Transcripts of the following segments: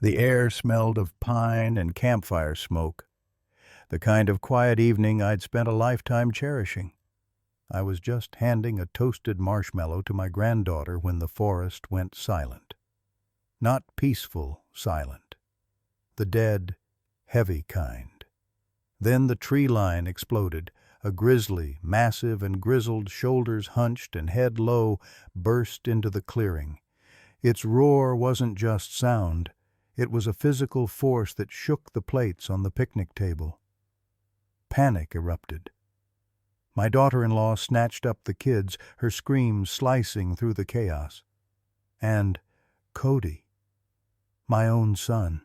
The air smelled of pine and campfire smoke, the kind of quiet evening I'd spent a lifetime cherishing. I was just handing a toasted marshmallow to my granddaughter when the forest went silent. Not peaceful silent. The dead, heavy kind. Then the tree line exploded. A grizzly, massive and grizzled, shoulders hunched and head low, burst into the clearing. Its roar wasn't just sound. It was a physical force that shook the plates on the picnic table. Panic erupted. My daughter-in-law snatched up the kids, her screams slicing through the chaos. And Cody, my own son.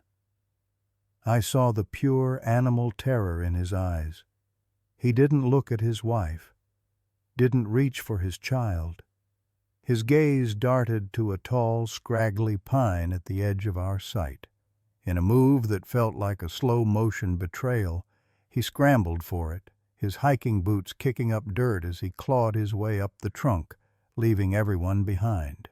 I saw the pure animal terror in his eyes. He didn't look at his wife, didn't reach for his child. His gaze darted to a tall, scraggly pine at the edge of our sight. In a move that felt like a slow-motion betrayal, he scrambled for it, his hiking boots kicking up dirt as he clawed his way up the trunk, leaving everyone behind.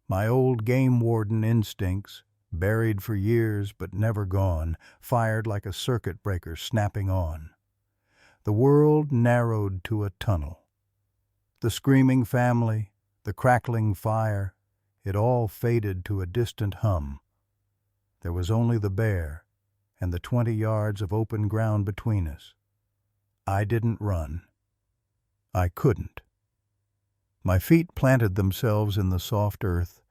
My old game warden instincts, buried for years but never gone, fired like a circuit breaker snapping on. The world narrowed to a tunnel. The screaming family, the crackling fire, it all faded to a distant hum. There was only the bear and the 20 yards of open ground between us. I didn't run. I couldn't. My feet planted themselves in the soft earth,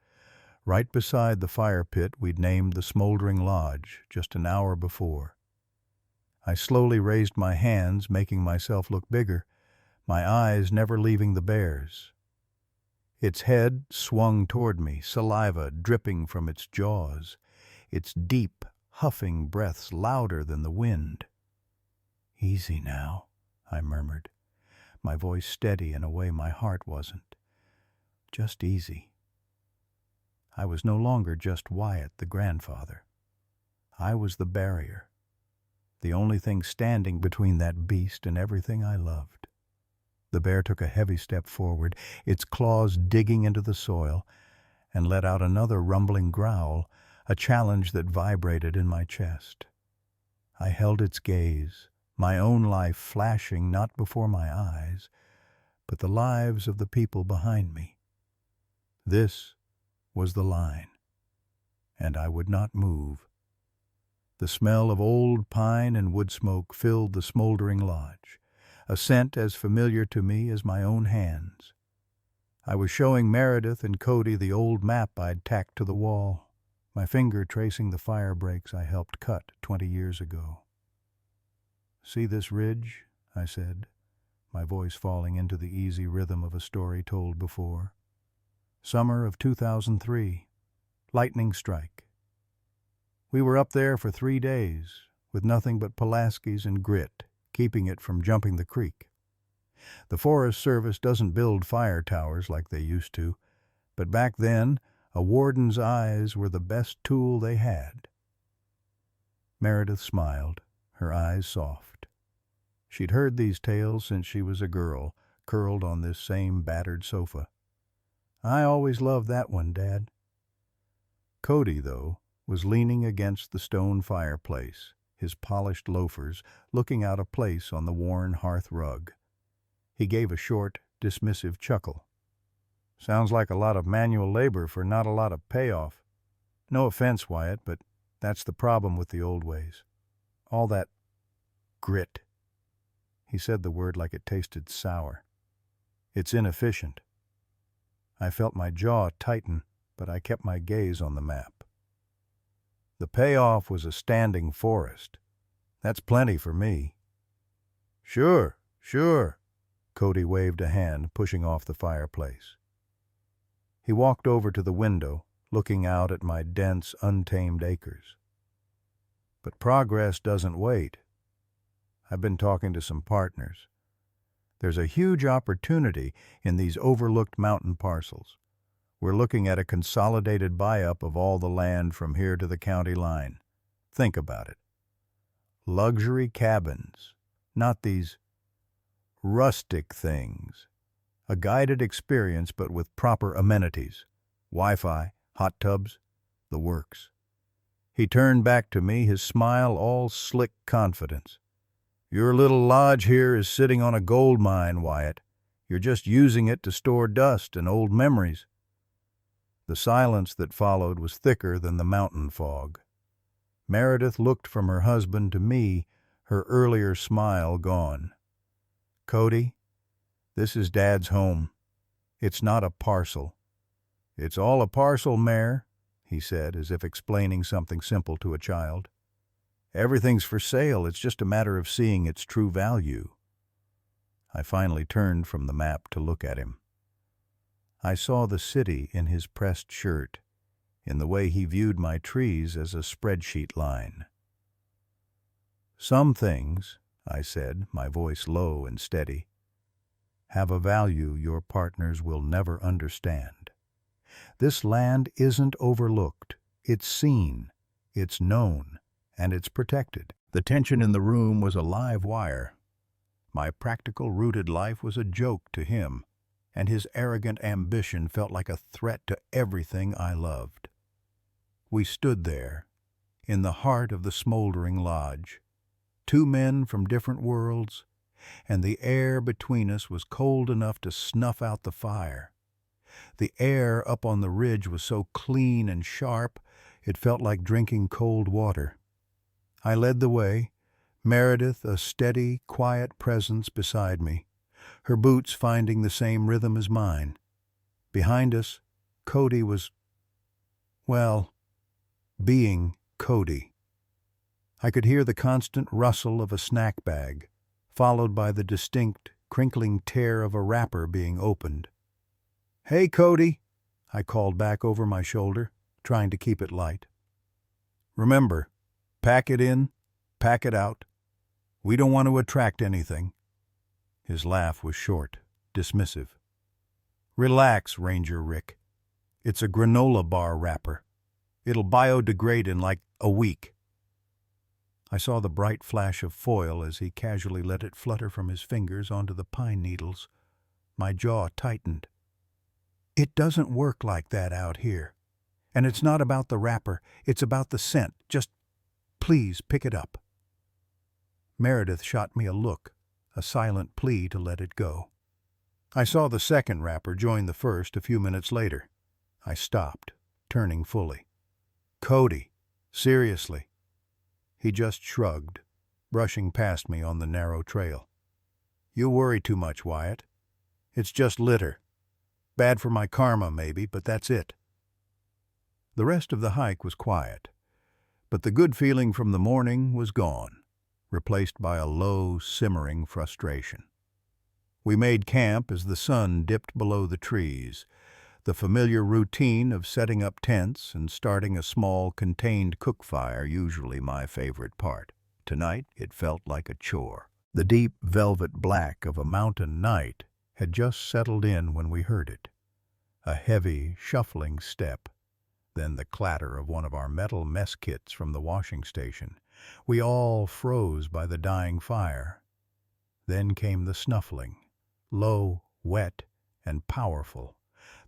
right beside the fire pit we'd named the Smoldering Lodge just an hour before. I slowly raised my hands, making myself look bigger, my eyes never leaving the bear's. Its head swung toward me, saliva dripping from its jaws, its deep, huffing breaths louder than the wind. "Easy now," I murmured, my voice steady in a way my heart wasn't. Just easy. I was no longer just Wyatt, the grandfather. I was the barrier, the only thing standing between that beast and everything I loved. The bear took a heavy step forward, its claws digging into the soil, and let out another rumbling growl, a challenge that vibrated in my chest. I held its gaze, my own life flashing not before my eyes, but the lives of the people behind me. This was the line, and I would not move. The smell of old pine and wood smoke filled the smoldering lodge, a scent as familiar to me as my own hands. I was showing Meredith and Cody the old map I'd tacked to the wall, my finger tracing the fire breaks I helped cut 20 years ago. "See this ridge?" I said, my voice falling into the easy rhythm of a story told before. Summer of 2003. Lightning strike. We were up there for 3 days, with nothing but Pulaskis and grit, keeping it from jumping the creek. The Forest Service doesn't build fire towers like they used to, but back then, a warden's eyes were the best tool they had. Meredith smiled, her eyes soft. She'd heard these tales since she was a girl, curled on this same battered sofa. "I always loved that one, Dad." Cody, though, was leaning against the stone fireplace, his polished loafers looking out of place on the worn hearth rug. He gave a short, dismissive chuckle. "Sounds like a lot of manual labor for not a lot of payoff. No offense, Wyatt, but that's the problem with the old ways. All that grit." He said the word like it tasted sour. "It's inefficient." I felt my jaw tighten, but I kept my gaze on the map. The payoff was a standing forest. That's plenty for me. "Sure, sure." Cody waved a hand, pushing off the fireplace. He walked over to the window, looking out at my dense, untamed acres. "But progress doesn't wait. I've been talking to some partners. There's a huge opportunity in these overlooked mountain parcels. We're looking at a consolidated buy-up of all the land from here to the county line. Think about it. Luxury cabins, not these rustic things. A guided experience, but with proper amenities. Wi-Fi, hot tubs, the works." He turned back to me, his smile all slick confidence. "Your little lodge here is sitting on a gold mine, Wyatt. You're just using it to store dust and old memories." The silence that followed was thicker than the mountain fog. Meredith looked from her husband to me, her earlier smile gone. "Cody, this is Dad's home. It's not a parcel." "It's all a parcel, Mare," he said, as if explaining something simple to a child. "Everything's for sale. It's just a matter of seeing its true value." I finally turned from the map to look at him. I saw the city in his pressed shirt, in the way he viewed my trees as a spreadsheet line. "Some things," I said, my voice low and steady, "have a value your partners will never understand. This land isn't overlooked. It's seen, it's known, and it's protected." The tension in the room was a live wire. My practical, rooted life was a joke to him, and his arrogant ambition felt like a threat to everything I loved. We stood there, in the heart of the Smoldering lodge, two men from different worlds, and the air between us was cold enough to snuff out the fire. The air up on the ridge was so clean and sharp, it felt like drinking cold water. I led the way, Meredith a steady, quiet presence beside me, her boots finding the same rhythm as mine. Behind us, Cody was, well, being Cody. I could hear the constant rustle of a snack bag, followed by the distinct, crinkling tear of a wrapper being opened. "Hey, Cody," I called back over my shoulder, trying to keep it light. "Remember, pack it in, pack it out. We don't want to attract anything." His laugh was short, dismissive. "Relax, Ranger Rick. It's a granola bar wrapper. It'll biodegrade in like a week." I saw the bright flash of foil as he casually let it flutter from his fingers onto the pine needles. My jaw tightened. "It doesn't work like that out here. And it's not about the wrapper, it's about the scent. Just please pick it up." Meredith shot me a look, a silent plea to let it go. I saw the second wrapper join the first a few minutes later. I stopped, turning fully. "Cody, seriously." He just shrugged, brushing past me on the narrow trail. "You worry too much, Wyatt. It's just litter. Bad for my karma, maybe, but that's it." The rest of the hike was quiet, but the good feeling from the morning was gone, replaced by a low, simmering frustration. We made camp as the sun dipped below the trees, the familiar routine of setting up tents and starting a small, contained cook fire usually my favorite part. Tonight, it felt like a chore. The deep velvet black of a mountain night had just settled in when we heard it. A heavy, shuffling step, then the clatter of one of our metal mess kits from the washing station. We all froze by the dying fire. Then came the snuffling, low, wet, and powerful,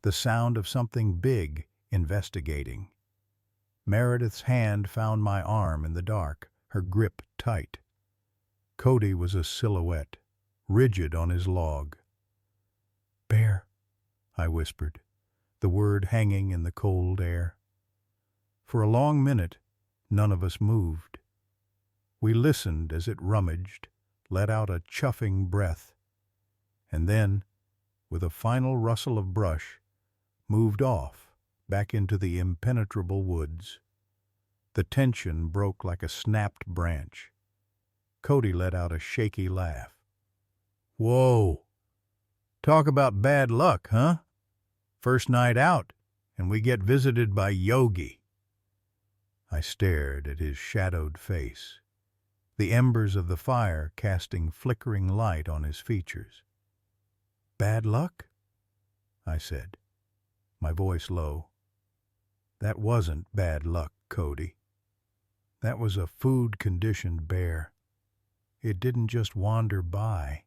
the sound of something big investigating. Meredith's hand found my arm in the dark, her grip tight. Cody was a silhouette, rigid on his log. "Bear," I whispered, the word hanging in the cold air. For a long minute, none of us moved. We listened as it rummaged, let out a chuffing breath, and then, with a final rustle of brush, moved off, back into the impenetrable woods. The tension broke like a snapped branch. Cody let out a shaky laugh. "Whoa! Talk about bad luck, huh? First night out, and we get visited by Yogi." I stared at his shadowed face, the embers of the fire casting flickering light on his features. "Bad luck?" I said, my voice low. "That wasn't bad luck, Cody. That was a food-conditioned bear. It didn't just wander by.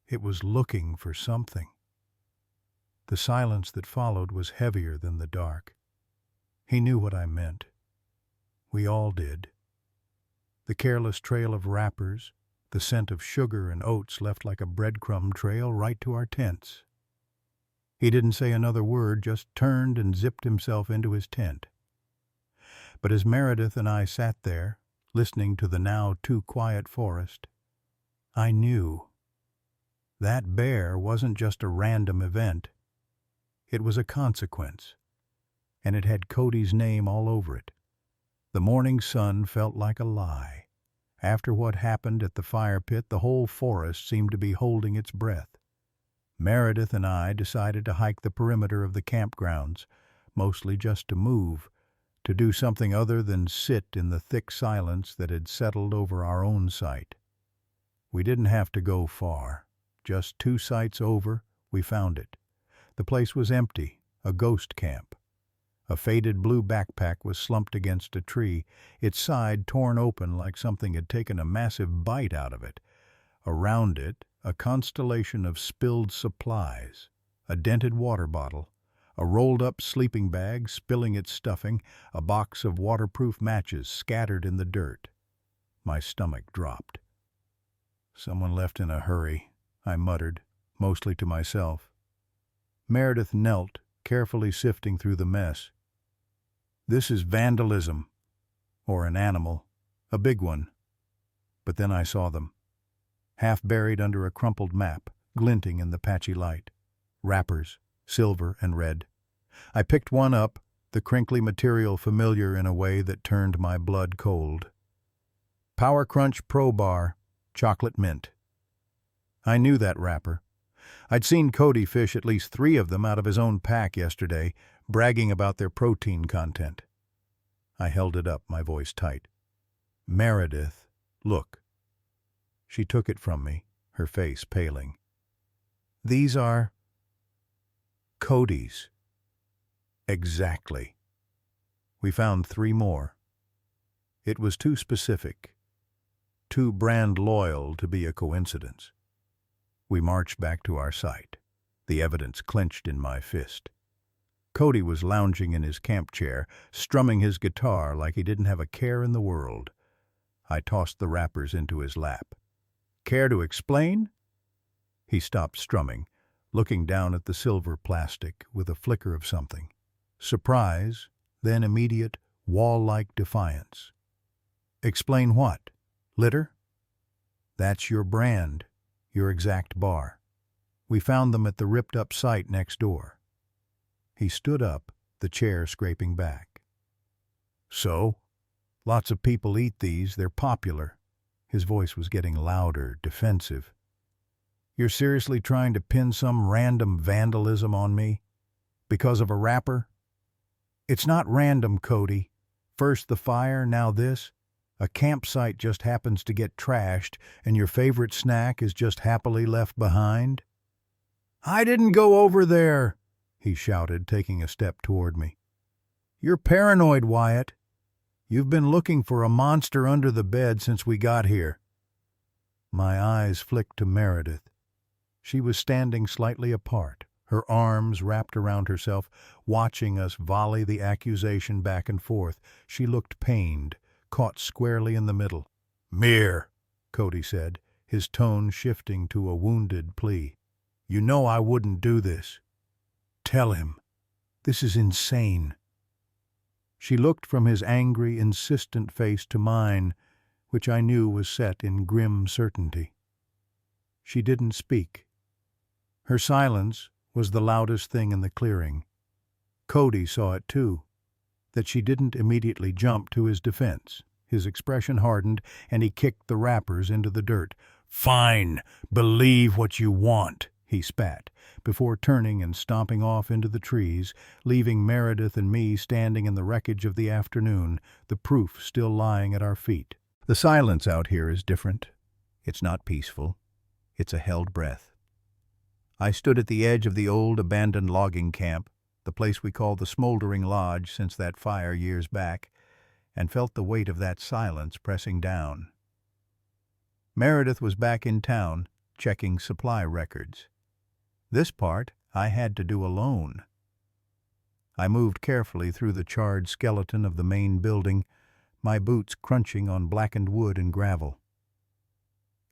It was looking for something." The silence that followed was heavier than the dark. He knew what I meant. We all did. The careless trail of wrappers, the scent of sugar and oats left like a breadcrumb trail right to our tents. He didn't say another word, just turned and zipped himself into his tent. But as Meredith and I sat there, listening to the now too quiet forest, I knew that bear wasn't just a random event. It was a consequence, and it had Cody's name all over it. The morning sun felt like a lie. After what happened at the fire pit, the whole forest seemed to be holding its breath. Meredith and I decided to hike the perimeter of the campgrounds, mostly just to move, to do something other than sit in the thick silence that had settled over our own site. We didn't have to go far. Just 2 sites over, we found it. The place was empty, a ghost camp. A faded blue backpack was slumped against a tree, its side torn open like something had taken a massive bite out of it. Around it, a constellation of spilled supplies, a dented water bottle, a rolled-up sleeping bag spilling its stuffing, a box of waterproof matches scattered in the dirt. My stomach dropped. "Someone left in a hurry," I muttered, mostly to myself. Meredith knelt, carefully sifting through the mess. "This is vandalism. Or an animal. A big one." But then I saw them, half buried under a crumpled map, glinting in the patchy light. Wrappers, silver and red. I picked one up, the crinkly material familiar in a way that turned my blood cold. Power Crunch Pro Bar, chocolate mint. I knew that wrapper. I'd seen Cody fish at least 3 of them out of his own pack yesterday, bragging about their protein content. I held it up, my voice tight. "Meredith, look." She took it from me, her face paling. "These are Cody's." Exactly. We found 3 more. It was too specific, too brand loyal to be a coincidence. We marched back to our site, the evidence clenched in my fist. Cody was lounging in his camp chair, strumming his guitar like he didn't have a care in the world. I tossed the wrappers into his lap. "Care to explain?" He stopped strumming, looking down at the silver plastic with a flicker of something. Surprise, then immediate, wall-like defiance. "Explain what? Litter?" "That's your brand, your exact bar. We found them at the ripped-up site next door." He stood up, the chair scraping back. "So? Lots of people eat these, they're popular." His voice was getting louder, defensive. "You're seriously trying to pin some random vandalism on me? Because of a wrapper?" "It's not random, Cody. First the fire, now this. A campsite just happens to get trashed, and your favorite snack is just happily left behind." "I didn't go over there," he shouted, taking a step toward me. "You're paranoid, Wyatt. You've been looking for a monster under the bed since we got here." My eyes flicked to Meredith. She was standing slightly apart, her arms wrapped around herself, watching us volley the accusation back and forth. She looked pained, caught squarely in the middle. "Mir," Cody said, his tone shifting to a wounded plea. "You know I wouldn't do this. Tell him. This is insane." She looked from his angry, insistent face to mine, which I knew was set in grim certainty. She didn't speak. Her silence was the loudest thing in the clearing. Cody saw it too, that she didn't immediately jump to his defense. His expression hardened, and he kicked the wrappers into the dirt. "Fine, believe what you want," he spat, before turning and stomping off into the trees, leaving Meredith and me standing in the wreckage of the afternoon, the proof still lying at our feet. The silence out here is different. It's not peaceful. It's a held breath. I stood at the edge of the old abandoned logging camp, the place we call the Smoldering Lodge since that fire years back, and felt the weight of that silence pressing down. Meredith was back in town, checking supply records. This part I had to do alone. I moved carefully through the charred skeleton of the main building, my boots crunching on blackened wood and gravel.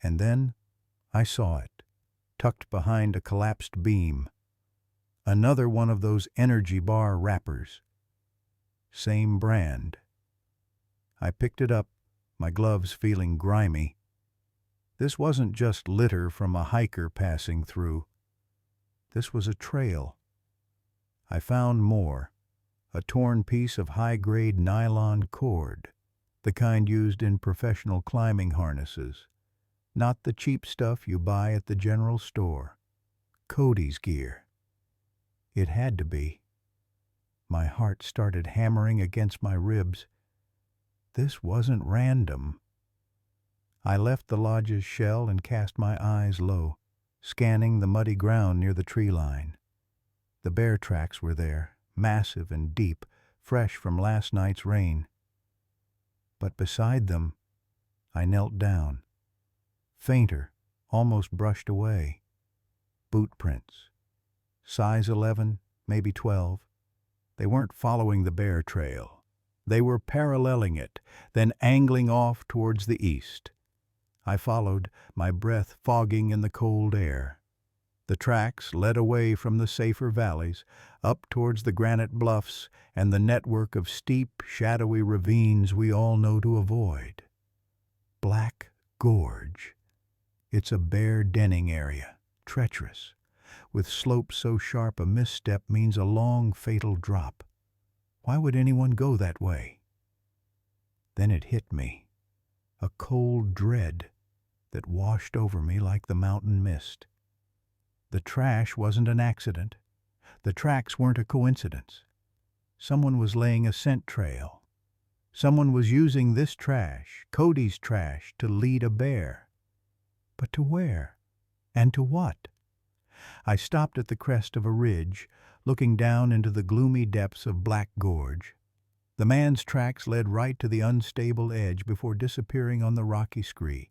And then I saw it, tucked behind a collapsed beam. Another one of those energy bar wrappers. Same brand. I picked it up, my gloves feeling grimy. This wasn't just litter from a hiker passing through. This was a trail. I found more. A torn piece of high-grade nylon cord, the kind used in professional climbing harnesses, not the cheap stuff you buy at the general store. Cody's gear. It had to be. My heart started hammering against my ribs. This wasn't random. I left the lodge's shell and cast my eyes low, scanning the muddy ground near the tree line. The bear tracks were there, massive and deep, fresh from last night's rain. But beside them, I knelt down. Fainter, almost brushed away. Boot prints. Size 11, maybe 12. They weren't following the bear trail. They were paralleling it, then angling off towards the east. I followed, my breath fogging in the cold air. The tracks led away from the safer valleys, up towards the granite bluffs and the network of steep, shadowy ravines we all know to avoid. Black Gorge. It's a bear denning area, treacherous, with slopes so sharp a misstep means a long, fatal drop. Why would anyone go that way? Then it hit me, a cold dread that washed over me like the mountain mist. The trash wasn't an accident. The tracks weren't a coincidence. Someone was laying a scent trail. Someone was using this trash, Cody's trash, to lead a bear. But to where? And to what? I stopped at the crest of a ridge, looking down into the gloomy depths of Black Gorge. The man's tracks led right to the unstable edge before disappearing on the rocky scree.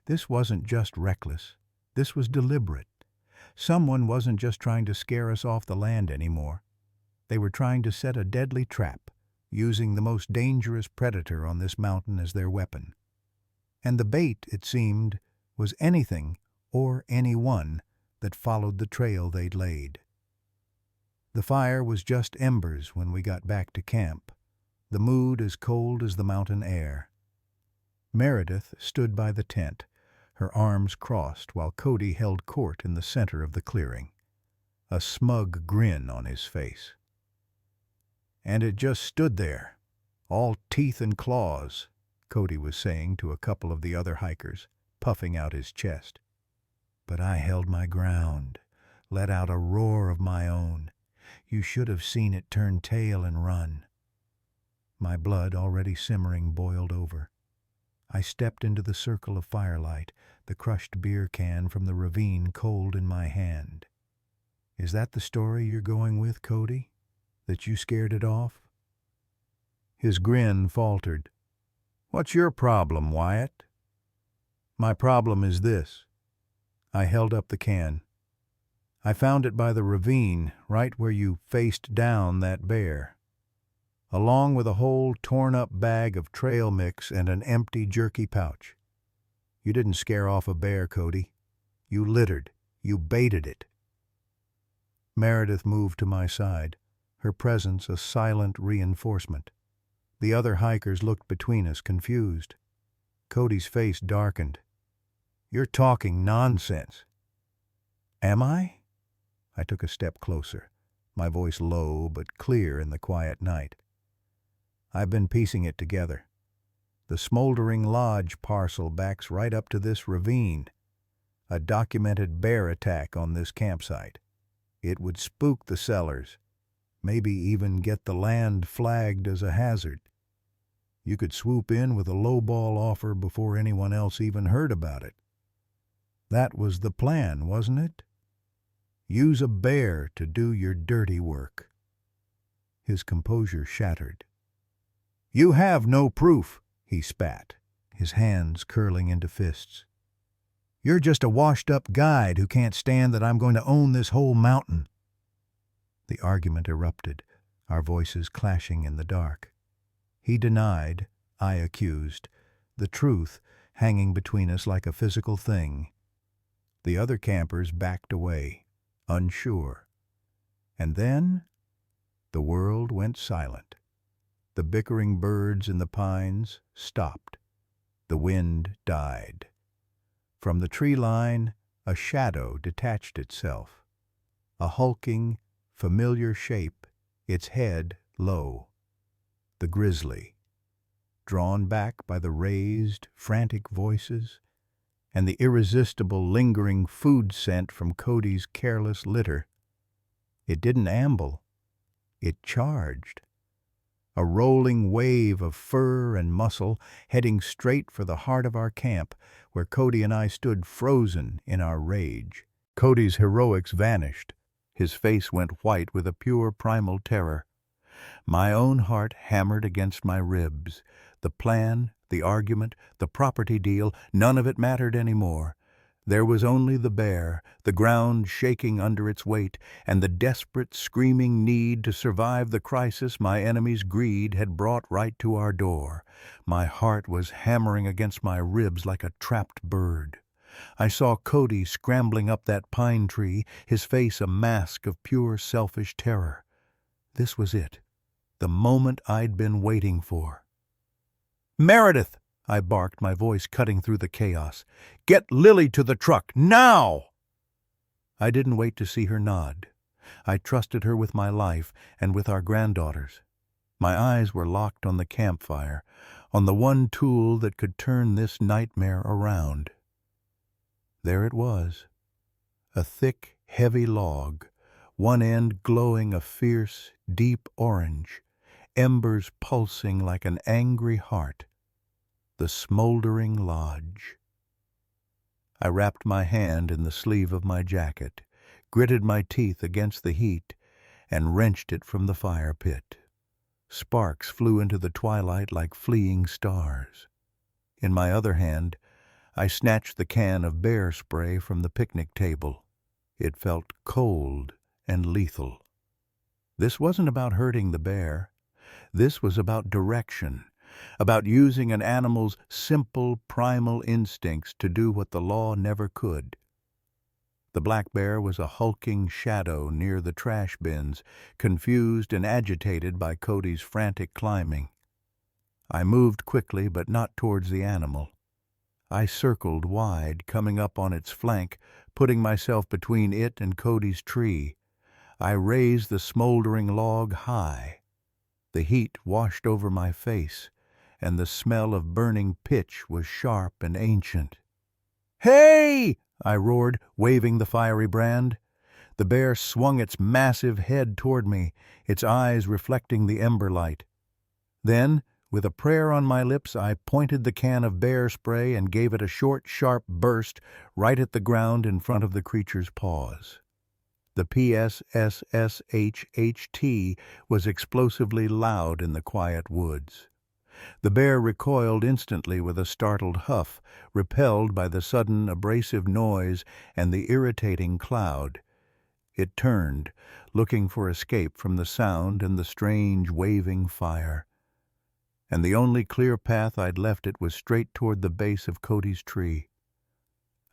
This wasn't just reckless. This was deliberate. Someone wasn't just trying to scare us off the land anymore. They were trying to set a deadly trap, using the most dangerous predator on this mountain as their weapon. And the bait, it seemed, was anything or anyone that followed the trail they'd laid. The fire was just embers when we got back to camp, the mood as cold as the mountain air. Meredith stood by the tent, her arms crossed while Cody held court in the center of the clearing, a smug grin on his face. And it just stood there, all teeth and claws, Cody was saying to a couple of the other hikers, puffing out his chest. But I held my ground, let out a roar of my own. You should have seen it turn tail and run. My blood, already simmering, boiled over. I stepped into the circle of firelight, the crushed beer can from the ravine cold in my hand. Is that the story you're going with, Cody? That you scared it off? His grin faltered. What's your problem, Wyatt? My problem is this. I held up the can. I found it by the ravine, right where you faced down that bear, along with a whole torn-up bag of trail mix and an empty jerky pouch. You didn't scare off a bear, Cody. You littered. You baited it. Meredith moved to my side, her presence a silent reinforcement. The other hikers looked between us, confused. Cody's face darkened. You're talking nonsense. Am I? I took a step closer, my voice low but clear in the quiet night. I've been piecing it together. The Smoldering Lodge parcel backs right up to this ravine. A documented bear attack on this campsite. It would spook the sellers, maybe even get the land flagged as a hazard. You could swoop in with a lowball offer before anyone else even heard about it. That was the plan, wasn't it? Use a bear to do your dirty work. His composure shattered. You have no proof, he spat, his hands curling into fists. You're just a washed-up guide who can't stand that I'm going to own this whole mountain. The argument erupted, our voices clashing in the dark. He denied, I accused, the truth hanging between us like a physical thing. The other campers backed away, unsure. And then the world went silent. The bickering birds in the pines stopped. The wind died. From the tree line, a shadow detached itself. A hulking, familiar shape, its head low. The Grizzly, drawn back by the raised, frantic voices and the irresistible, lingering food scent from Cody's careless litter. It didn't amble. It charged. A rolling wave of fur and muscle heading straight for the heart of our camp, where Cody and I stood frozen in our rage. Cody's heroics vanished. His face went white with a pure primal terror. My own heart hammered against my ribs. The plan, the argument, the property deal, none of it mattered anymore. There was only the bear, the ground shaking under its weight, and the desperate, screaming need to survive the crisis my enemy's greed had brought right to our door. My heart was hammering against my ribs like a trapped bird. I saw Cody scrambling up that pine tree, his face a mask of pure selfish terror. This was it, the moment I'd been waiting for. "Meredith!" I barked, my voice cutting through the chaos. "Get Lily to the truck, now!" I didn't wait to see her nod. I trusted her with my life and with our granddaughters. My eyes were locked on the campfire, on the one tool that could turn this nightmare around. There it was, a thick, heavy log, one end glowing a fierce, deep orange, embers pulsing like an angry heart. The Smoldering Lodge. I wrapped my hand in the sleeve of my jacket, gritted my teeth against the heat, and wrenched it from the fire pit. Sparks flew into the twilight like fleeing stars. In my other hand, I snatched the can of bear spray from the picnic table. It felt cold and lethal. This wasn't about hurting the bear. This was about direction, about using an animal's simple, primal instincts to do what the law never could. The black bear was a hulking shadow near the trash bins, confused and agitated by Cody's frantic climbing. I moved quickly, but not towards the animal. I circled wide, coming up on its flank, putting myself between it and Cody's tree. I raised the smoldering log high. The heat washed over my face, and the smell of burning pitch was sharp and ancient. "Hey!" I roared, waving the fiery brand. The bear swung its massive head toward me, its eyes reflecting the ember light. Then, with a prayer on my lips, I pointed the can of bear spray and gave it a short, sharp burst right at the ground in front of the creature's paws. The PSSSHHT was explosively loud in the quiet woods. The bear recoiled instantly with a startled huff, repelled by the sudden abrasive noise and the irritating cloud. It turned, looking for escape from the sound and the strange waving fire. And the only clear path I'd left it was straight toward the base of Cody's tree.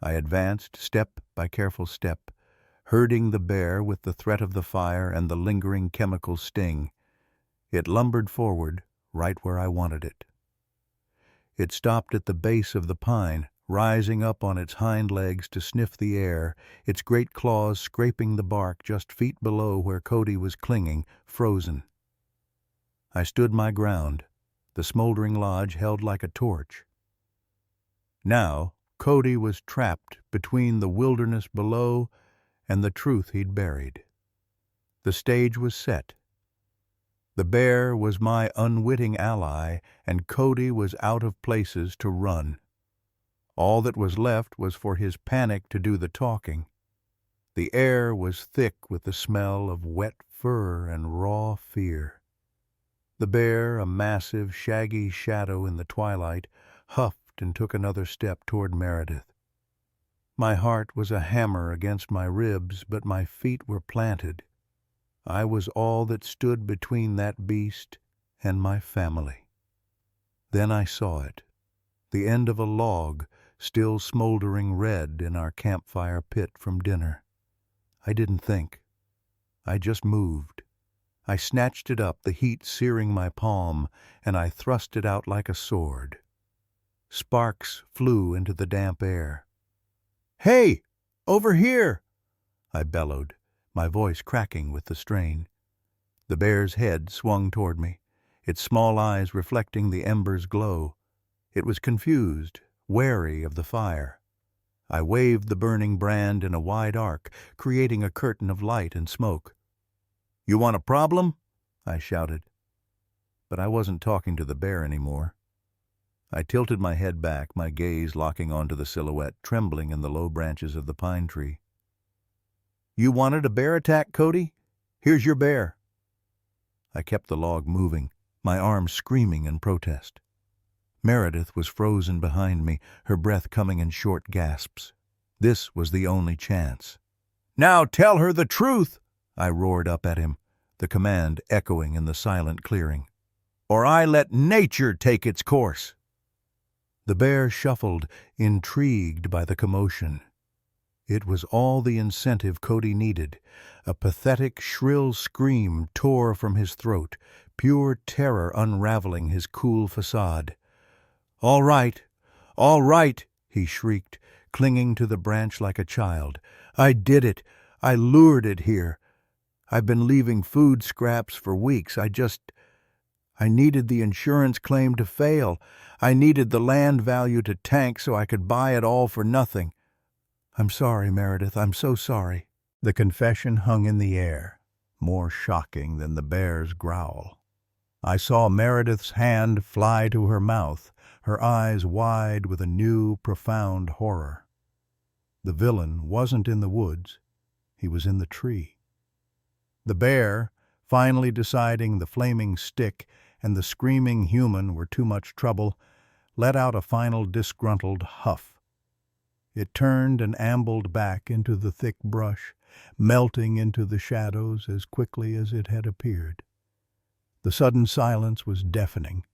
I advanced step by careful step, herding the bear with the threat of the fire and the lingering chemical sting. It lumbered forward, right where I wanted it. It stopped at the base of the pine, rising up on its hind legs to sniff the air, its great claws scraping the bark just feet below where Cody was clinging, frozen. I stood my ground, the smoldering lodge held like a torch. Now, Cody was trapped between the wilderness below and the truth he'd buried. The stage was set. The bear was my unwitting ally, and Cody was out of places to run. All that was left was for his panic to do the talking. The air was thick with the smell of wet fur and raw fear. The bear, a massive, shaggy shadow in the twilight, huffed and took another step toward Meredith. My heart was a hammer against my ribs, but my feet were planted. I was all that stood between that beast and my family. Then I saw it, the end of a log still smoldering red in our campfire pit from dinner. I didn't think. I just moved. I snatched it up, the heat searing my palm, and I thrust it out like a sword. Sparks flew into the damp air. "Hey! Over here!" I bellowed, my voice cracking with the strain. The bear's head swung toward me, its small eyes reflecting the ember's glow. It was confused, wary of the fire. I waved the burning brand in a wide arc, creating a curtain of light and smoke. "You want a problem?" I shouted. But I wasn't talking to the bear anymore. I tilted my head back, my gaze locking onto the silhouette trembling in the low branches of the pine tree. "You wanted a bear attack, Cody? Here's your bear." I kept the log moving, my arms screaming in protest. Meredith was frozen behind me, her breath coming in short gasps. This was the only chance. "Now tell her the truth!" I roared up at him, the command echoing in the silent clearing. "Or I let nature take its course." The bear shuffled, intrigued by the commotion. It was all the incentive Cody needed. A pathetic, shrill scream tore from his throat, pure terror unraveling his cool facade. All right, he shrieked, clinging to the branch like a child. "I did it. I lured it here. I've been leaving food scraps for weeks. I needed the insurance claim to fail. I needed the land value to tank so I could buy it all for nothing. I'm sorry, Meredith. I'm so sorry." The confession hung in the air, more shocking than the bear's growl. I saw Meredith's hand fly to her mouth, her eyes wide with a new, profound horror. The villain wasn't in the woods. He was in the tree. The bear, finally deciding the flaming stick and the screaming human were too much trouble, let out a final disgruntled huff. It turned and ambled back into the thick brush, melting into the shadows as quickly as it had appeared. The sudden silence was deafening.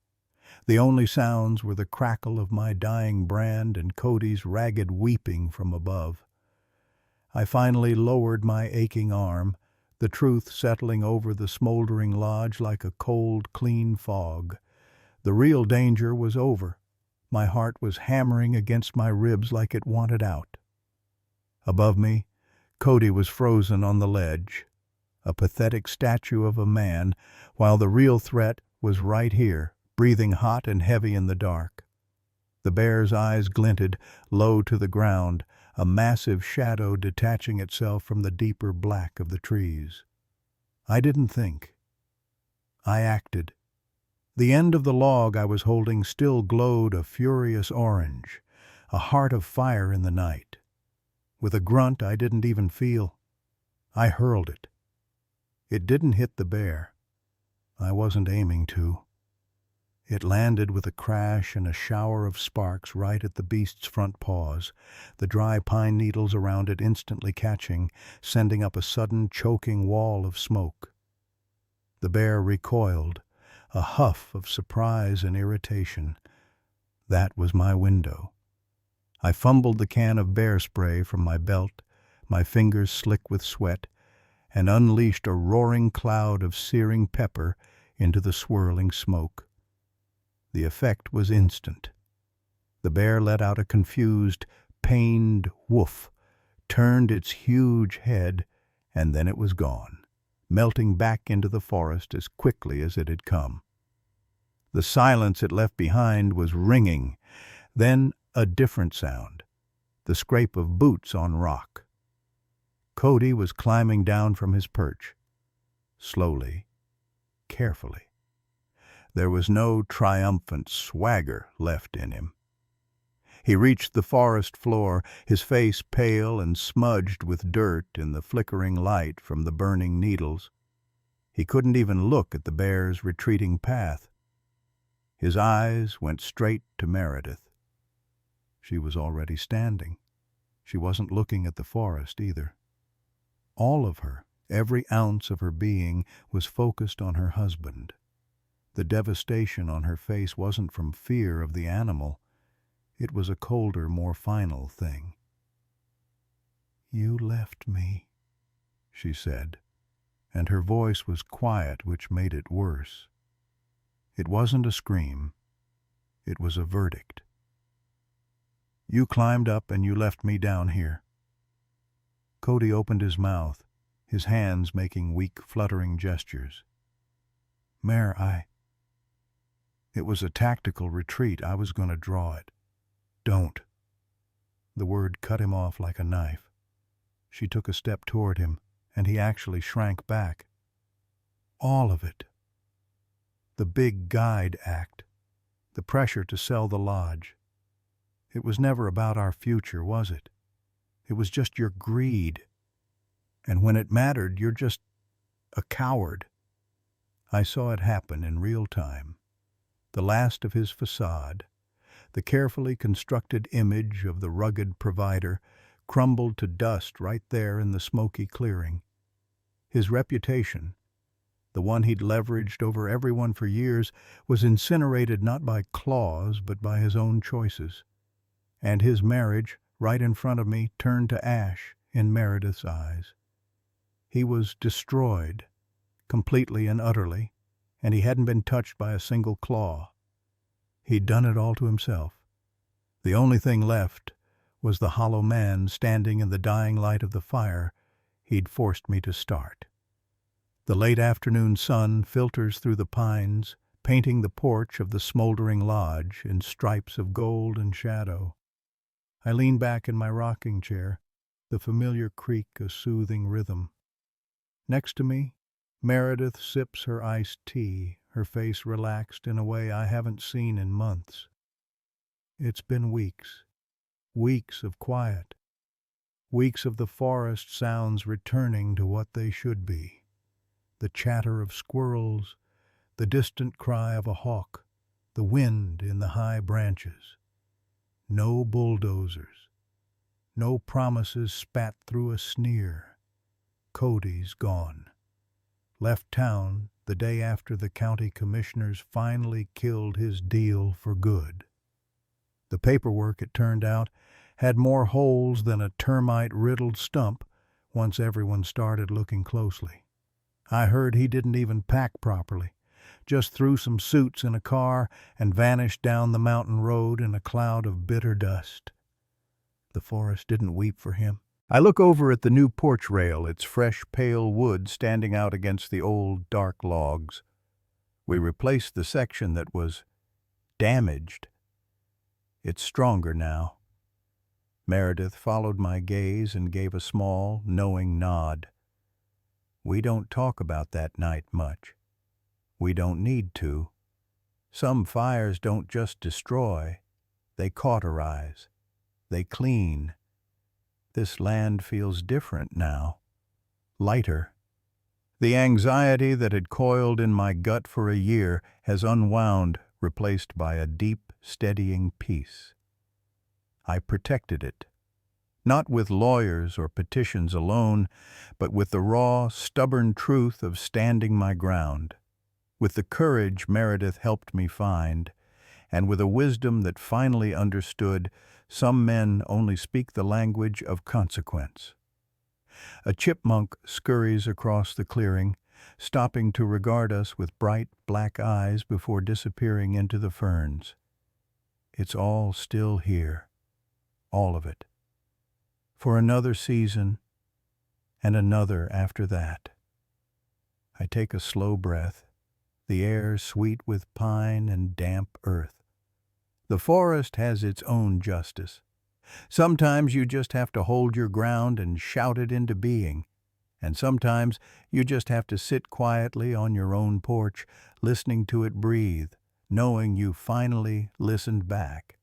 The only sounds were the crackle of my dying brand and Cody's ragged weeping from above. I finally lowered my aching arm, the truth settling over the smoldering lodge like a cold, clean fog. The real danger was over. My heart was hammering against my ribs like it wanted out. Above me, Cody was frozen on the ledge, a pathetic statue of a man, while the real threat was right here, breathing hot and heavy in the dark. The bear's eyes glinted, low to the ground, a massive shadow detaching itself from the deeper black of the trees. I didn't think. I acted. The end of the log I was holding still glowed a furious orange, a heart of fire in the night. With a grunt I didn't even feel, I hurled it. It didn't hit the bear. I wasn't aiming to. It landed with a crash and a shower of sparks right at the beast's front paws, the dry pine needles around it instantly catching, sending up a sudden choking wall of smoke. The bear recoiled, a huff of surprise and irritation. That was my window. I fumbled the can of bear spray from my belt, my fingers slick with sweat, and unleashed a roaring cloud of searing pepper into the swirling smoke. The effect was instant. The bear let out a confused, pained woof, turned its huge head, and then it was gone, melting back into the forest as quickly as it had come. The silence it left behind was ringing, then a different sound, the scrape of boots on rock. Cody was climbing down from his perch, slowly, carefully. There was no triumphant swagger left in him. He reached the forest floor, his face pale and smudged with dirt in the flickering light from the burning needles. He couldn't even look at the bear's retreating path. His eyes went straight to Meredith. She was already standing. She wasn't looking at the forest either. All of her, every ounce of her being, was focused on her husband. The devastation on her face wasn't from fear of the animal. It was a colder, more final thing. "You left me," she said, and her voice was quiet, which made it worse. It wasn't a scream. It was a verdict. "You climbed up and you left me down here." Cody opened his mouth, his hands making weak, fluttering gestures. "Mare, It was a tactical retreat. I was going to draw it." "Don't." The word cut him off like a knife. She took a step toward him, and he actually shrank back. All of it. The big guide act. The pressure to sell the lodge. It was never about our future, was it? It was just your greed. And when it mattered, you're just a coward. I saw it happen in real time. The last of his facade, the carefully constructed image of the rugged provider, crumbled to dust right there in the smoky clearing. His reputation, the one he'd leveraged over everyone for years, was incinerated not by claws but by his own choices. And his marriage, right in front of me, turned to ash in Meredith's eyes. He was destroyed, completely and utterly, and he hadn't been touched by a single claw. He'd done it all to himself. The only thing left was the hollow man standing in the dying light of the fire he'd forced me to start. The late afternoon sun filters through the pines, painting the porch of the smoldering lodge in stripes of gold and shadow. I lean back in my rocking chair, the familiar creak a soothing rhythm. Next to me, Meredith sips her iced tea, her face relaxed in a way I haven't seen in months. It's been weeks. Weeks of quiet. Weeks of the forest sounds returning to what they should be. The chatter of squirrels, the distant cry of a hawk, the wind in the high branches. No bulldozers. No promises spat through a sneer. Cody's gone. Left town the day after the county commissioners finally killed his deal for good. The paperwork, it turned out, had more holes than a termite-riddled stump once everyone started looking closely. I heard he didn't even pack properly, just threw some suits in a car and vanished down the mountain road in a cloud of bitter dust. The forest didn't weep for him. I look over at the new porch rail, its fresh, pale wood standing out against the old, dark logs. We replaced the section that was damaged. It's stronger now. Meredith followed my gaze and gave a small, knowing nod. We don't talk about that night much. We don't need to. Some fires don't just destroy. They cauterize. They clean. This land feels different now. Lighter. The anxiety that had coiled in my gut for a year has unwound, replaced by a deep, steadying peace. I protected it. Not with lawyers or petitions alone, but with the raw, stubborn truth of standing my ground. With the courage Meredith helped me find, and with a wisdom that finally understood some men only speak the language of consequence. A chipmunk scurries across the clearing, stopping to regard us with bright black eyes before disappearing into the ferns. It's all still here, all of it, for another season and another after that. I take a slow breath, the air sweet with pine and damp earth. The forest has its own justice. Sometimes you just have to hold your ground and shout it into being, and sometimes you just have to sit quietly on your own porch, listening to it breathe, knowing you finally listened back.